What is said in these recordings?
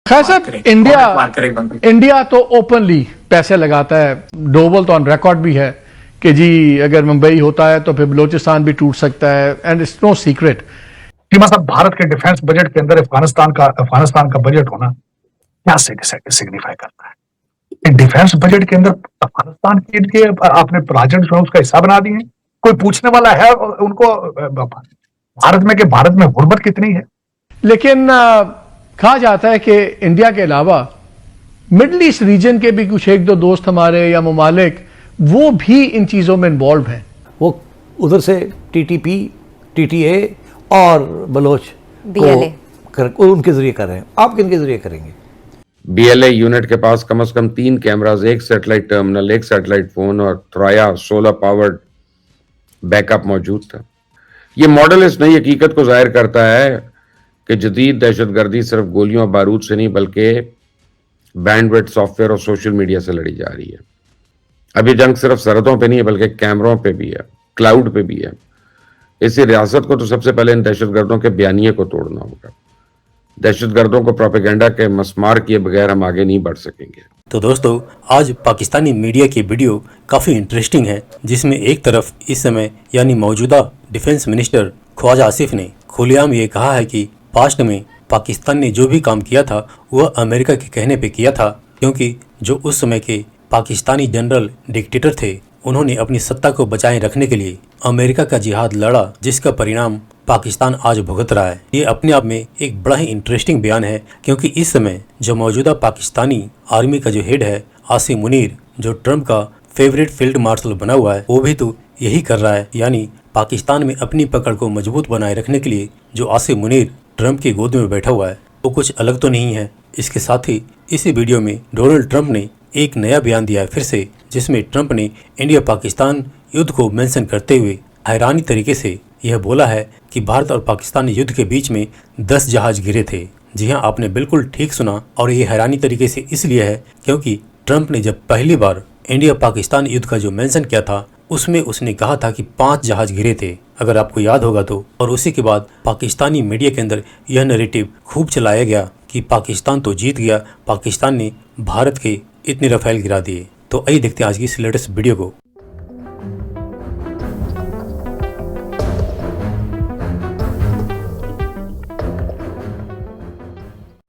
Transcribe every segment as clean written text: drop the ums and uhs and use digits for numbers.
खैर साहब, इंडिया तो ओपनली पैसे लगाता है। डोवल तो ऑन रिकॉर्ड भी है कि जी अगर मुंबई होता है तो फिर बलोचिस्तान भी टूट सकता है, एंड इट्स नो सीक्रेट। मतलब भारत के डिफेंस बजट के अंदर अफगानिस्तान का बजट होना क्या सिग्निफाई करता है? डिफेंस बजट के अंदर अफगानिस्तान के लिए आपने राजन जो उसका हिस्सा बना दिए। कोई पूछने वाला है उनको भारत में कि भारत में गुर्बत कितनी है? लेकिन कहा जाता है कि इंडिया के अलावा मिडल ईस्ट रीजन के भी कुछ एक दो दोस्त हमारे या ममालिक वो भी इन चीज़ों में इन्वॉल्व हैं। वो उधर से टीटीपी, टीटीए और बलोच को उनके जरिए कर रहे हैं। आप किन के जरिए करेंगे? बीएलए यूनिट के पास कम से कम 3 कैमरास, एक सैटेलाइट टर्मिनल, एक सैटेलाइट फोन और थ्राया सोलर पावर्ड बैकअप मौजूद था। ये मॉडल इस नई हकीकत को जाहिर करता है कि जदीद दहशतगर्दी सिर्फ गोलियों और बारूद से नहीं बल्कि बैंडविड्थ, सॉफ्टवेयर और सोशल मीडिया से लड़ी जा रही है। अब ये जंग सिर्फ सरहदों पे नहीं है बल्कि कैमरों पे भी है, क्लाउड पे भी है। इसी रियासत को तो सबसे पहले इन दहशतगर्दों के बयानिए को तोड़ना होगा। दहशतगर्दों को प्रोपेगेंडा के मस्मार किए बगैर हम आगे नहीं बढ़ सकेंगे। तो दोस्तों, आज पाकिस्तानी मीडिया की वीडियो काफ़ी इंटरेस्टिंग है, जिसमें एक तरफ इस समय यानी मौजूदा डिफेंस मिनिस्टर ख्वाजा आसिफ ने खुलेआम ये कहा है कि पास्ट में पाकिस्तान ने जो भी काम किया था वह अमेरिका के कहने पे किया था, क्योंकि जो उस समय के पाकिस्तानी जनरल डिक्टेटर थे उन्होंने अपनी सत्ता को बचाए रखने के लिए अमेरिका का जिहाद लड़ा, जिसका परिणाम पाकिस्तान आज भुगत रहा है। ये अपने आप में एक बड़ा ही इंटरेस्टिंग बयान है, क्योंकि इस समय जो मौजूदा पाकिस्तानी आर्मी का जो हेड है आसिम मुनीर, जो ट्रंप का फेवरेट फील्ड मार्शल बना हुआ है, वो भी तो यही कर रहा है। यानी पाकिस्तान में अपनी पकड़ को मजबूत बनाए रखने के लिए जो आसिम मुनीर ट्रंप की गोद में बैठा हुआ है वो कुछ अलग तो नहीं है। इसके साथ ही इसी वीडियो में डोनाल्ड ट्रंप ने एक नया बयान दिया है फिर से, जिसमें ट्रंप ने इंडिया पाकिस्तान युद्ध को मेंशन करते हुए हैरानी तरीके से यह बोला है कि भारत और पाकिस्तान युद्ध के बीच में 10 जहाज गिरे थे। जी हाँ, आपने बिल्कुल ठीक सुना, और ये हैरानी तरीके से इसलिए है क्योंकि ट्रंप ने जब पहली बार इंडिया पाकिस्तान युद्ध का जो मेंशन किया था उसमें उसने कहा था कि 5 जहाज गिरे थे, अगर आपको याद होगा तो। और उसी के बाद पाकिस्तानी मीडिया के अंदर यह नैरेटिव खूब चलाया गया कि पाकिस्तान तो जीत गया, पाकिस्तान ने भारत के इतने रफेल गिरा दिए। तो आइए देखते हैं आज की इस लेटेस्ट वीडियो को।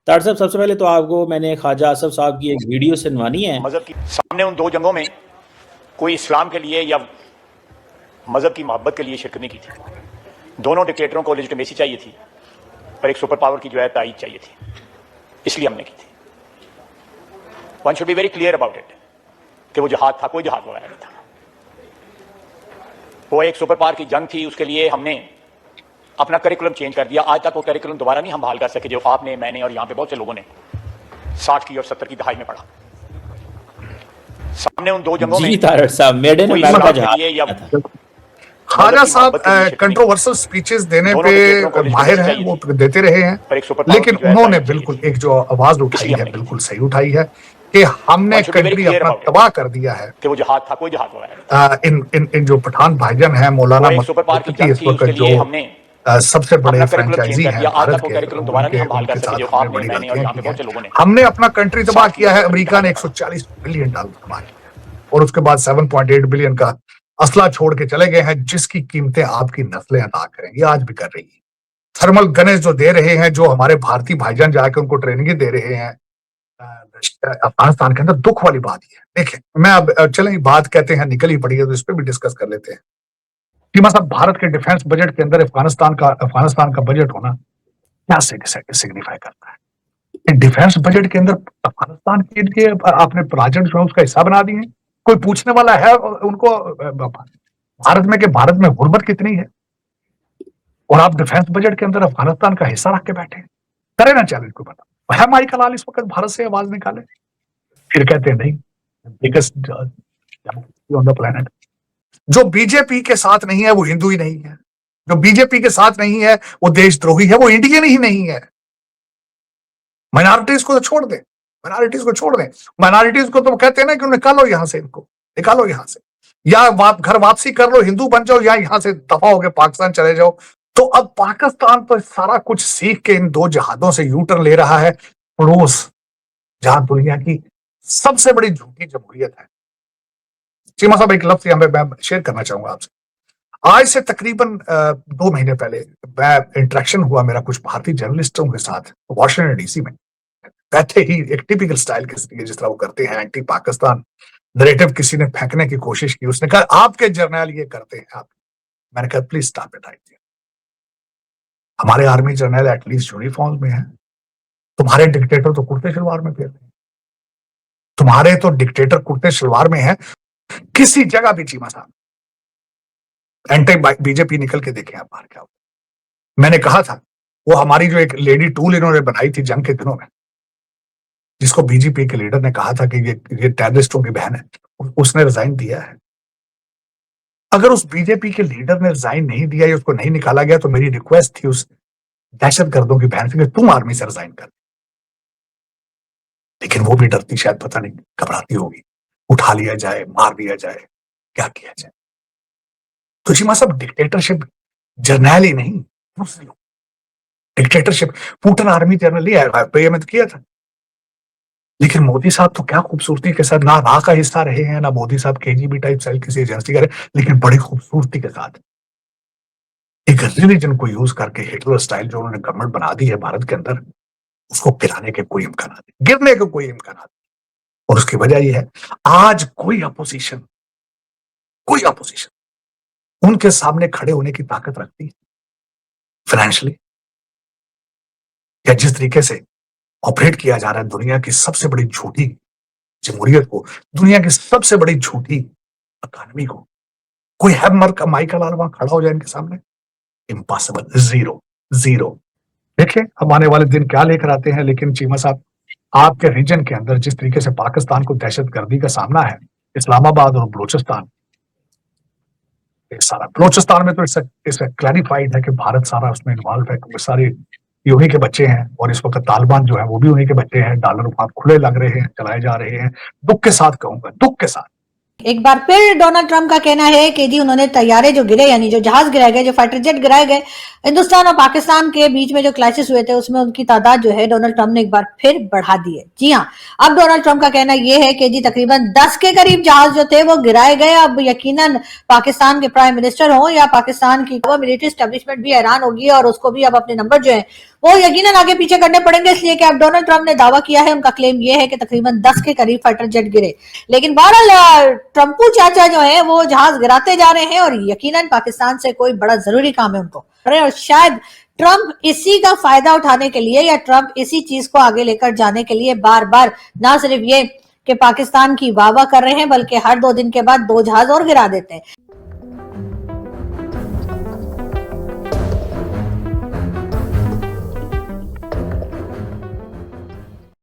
तार साहब, सबसे पहले तो आपको मैंने ख्वाजा आसिफ साहब की एक वीडियो सुनवानी है। मजहब की सामने उन 2 जंगों में कोई इस्लाम के लिए या मजहब की मोहब्बत के लिए शिरकत नहीं की थी। दोनों डिक्टेटरों को लेजिटिमेसी चाहिए थी और एक सुपर पावर की जो है तायीद चाहिए थी, इसलिए हमने की थी। One should be very clear about it कि वो जहाद था, कोई जहाद वगैरह नहीं था। वो एक सुपर पावर की जंग थी, उसके लिए हमने अपना करिकुलम चेंज कर दिया। आज तक वो करिकुलम दोबारा नहीं हम बहाल कर सके जो आपने, मैंने और यहाँ पे बहुत से लोगों ने 60 की और 70 की दहाई में पढ़ा। सामने उन 2 जंगों में ख्वाजा साहब कंट्रोवर्शियल स्पीचेस देने पे माहिर हैं, वो देते रहे हैं, लेकिन उन्होंने बिल्कुल एक जो आवाज उठाई है बिल्कुल सही उठाई है कि हमने कंट्री अपना तबाह कर दिया है। कि वो जहाद था, कोई जहाद वगैरह इन जो पठान भाईजान हैं, मौलाना इस वक्त जो सबसे बड़े फ्रेंचाइजी हैं भारत के, हमने अपना कंट्री तबाह किया है। अमेरिका ने $140 बिलियन कमाए और उसके बाद 7.8 बिलियन का असला छोड़ के चले गए हैं, जिसकी कीमतें आपकी नस्लें अदा करेंगी, आज भी कर रही है। थर्मल गन्स जो दे रहे हैं, जो हमारे भारतीय भाईजान जाके उनको ट्रेनिंग दे रहे हैं अफगानिस्तान के अंदर, दुख वाली बात है। देखें, मैं अब चलें, बात कहते हैं निकल ही पड़ी है तो इस पर भी डिस्कस कर लेते हैं कि मतलब भारत के डिफेंस बजट के अंदर अफगानिस्तान का बजट होना क्या सिग्निफाई करता है? डिफेंस बजट के अंदर अफगानिस्तान के लिए आपने राजन जो उसका हिस्सा बना दिए। कोई पूछने वाला है उनको भारत में कि भारत में गुर्बत कितनी है, और आप डिफेंस बजट के अंदर अफगानिस्तान का हिस्सा रख के बैठे हैं। करे ना चैलेंज को बता है माइकल आल इस वक्त भारत से आवाज निकाले, फिर कहते हैं नहीं बिगेस्ट ऑन द प्लेनेट। जो बीजेपी के साथ नहीं है वो हिंदू ही नहीं है, जो बीजेपी के साथ नहीं है वो देशद्रोही है, वो इंडियन ही नहीं है। माइनॉरिटीज को तो छोड़ दें, माइनॉरिटीज को तो कहते हैं ना कि निकालो यहां से, इनको निकालो यहां से, या घर वापसी कर लो, हिंदू बन जाओ, या यहां से दफा होकर पाकिस्तान चले जाओ। तो अब पाकिस्तान तो सारा कुछ सीख के इन 2 जहादों से यू टर्न ले रहा है पड़ोस, जहां दुनिया की सबसे बड़ी झूठी जमहूरियत है। चीमा साहब, एक लफ्ज यहाँ पे मैं शेयर करना चाहूंगा आपसे। आज से तकरीबन 2 महीने पहले मैं इंटरेक्शन हुआ मेरा कुछ भारतीय जर्नलिस्टों के साथ वॉशिंगटन डीसी में। बैठे ही एक टिपिकल स्टाइल के जिस तरह वो करते हैं, एंटी पाकिस्तान नैरेटिव किसी ने फेंकने की कोशिश की। उसने कहा आपके जर्नल ये करते हैं आप। मैंने कहा please stop it right here. हमारे आर्मी जर्नल एटलीस्ट यूनिफॉर्म में है, तुम्हारे डिक्टेटर तो कुर्ते शलवार में फिर रहे हैं। तुम्हारे तो डिक्टेटर कुर्ते शलवार में है। किसी जगह भी चीमा साहब एंटी बीजेपी निकल के देखें आप बाहर क्या होता। मैंने कहा था वो हमारी जो एक लेडी टूल इन्होंने बनाई थी जंग के दिनों में, जिसको बीजेपी के लीडर ने कहा था कि ये टेररिस्टों की बहन है, उसने रिजाइन दिया है। अगर उस बीजेपी के लीडर ने रिजाइन नहीं दिया या उसको नहीं निकाला गया तो मेरी रिक्वेस्ट थी उस दहशतगर्दों की बहन से कि तुम आर्मी से रिजाइन कर। लेकिन वो भी डरती, शायद पता नहीं घबराती होगी, उठा लिया जाए, मार दिया जाए, क्या किया जाए। तो चीमा साहब, डिक्टेटरशिप जर्नल ही नहीं, डिक्टेटरशिप पुतिन आर्मी जर्नल ही में तो किया था। लेकिन मोदी साहब तो क्या खूबसूरती के साथ, ना रा का हिस्सा रहे हैं, ना मोदी साहब केजीबी टाइप सेल किसी एजेंसी का रहे, लेकिन बड़ी खूबसूरती के साथ एक रिलीजन को यूज करके हिटलर स्टाइल जो उन्होंने गवर्नमेंट बना दी है भारत के अंदर, उसको गिराने के कोई इम्कान नहीं, गिरने के कोई इम्कान नहीं। और उसकी वजह यह है आज कोई अपोजिशन उनके सामने खड़े होने की ताकत रखती है फाइनेंशियली, या जिस तरीके से ऑपरेट किया जा रहा है दुनिया की सबसे बड़ी झूठी जमहूरियत को, दुनिया की सबसे बड़ी झूठी इकोनॉमी को, कोई हैमर का माइकल लाल वहां खड़ा हो जाए इनके सामने? Impossible, zero. देखिए हम आने वाले दिन क्या लेकर आते हैं। लेकिन चीमा साहब, आपके रीजन के अंदर जिस तरीके से पाकिस्तान को दहशतगर्दी का सामना है, इस्लामाबाद और बलूचिस्तान, सारा बलूचिस्तान में तो इसका क्लैरिफाइड है कि भारत सारा उसमें इन्वॉल्व है, क्योंकि सारे ये उन्हीं के बच्चे हैं और इस वक्त तालिबान जो है वो भी उन्हीं के बच्चे हैं। डॉलर वहां खुले लग रहे हैं, चलाए जा रहे हैं। दुख के साथ कहूंगा, दुख के साथ। एक बार फिर डोनाल्ड ट्रंप का कहना है कि जी उन्होंने तैयारे जो गिरे, यानी जो जहाज गिराए गए, जो फाइटर जेट गिराए गए, हिंदुस्तान और पाकिस्तान के बीच में जो क्लैशेस हुए थे उसमें उनकी तादाद जो है डोनाल्ड ट्रंप ने एक बार फिर बढ़ा दी है। जी हाँ, अब डोनाल्ड ट्रंप का कहना यह है कि जी तकरीबन 10 के करीब जहाज जो थे वो गिराए गए। अब यकीनन पाकिस्तान के प्राइम मिनिस्टर हो या पाकिस्तान की मिलिट्री एस्टेब्लिशमेंट भी हैरान होगी और उसको भी अब अपने नंबर जो है वो यकीनन आगे पीछे करने पड़ेंगे, इसलिए कि अब डोनाल्ड ट्रंप ने दावा किया है, उनका क्लेम यह है कि तकरीबन 10 के करीब फाइटर जेट गिरे। लेकिन बहरहाल ट्रंपू चाचा जो है वो जहाज गिराते जा रहे हैं और यकीनन पाकिस्तान से कोई बड़ा जरूरी काम है उनको, और शायद ट्रंप इसी का फायदा उठाने के लिए या ट्रंप इसी चीज को आगे लेकर जाने के लिए बार बार ना सिर्फ ये कि पाकिस्तान की वाह वाह कर रहे हैं, बल्कि हर 2 दिन के बाद 2 जहाज और गिरा देते हैं।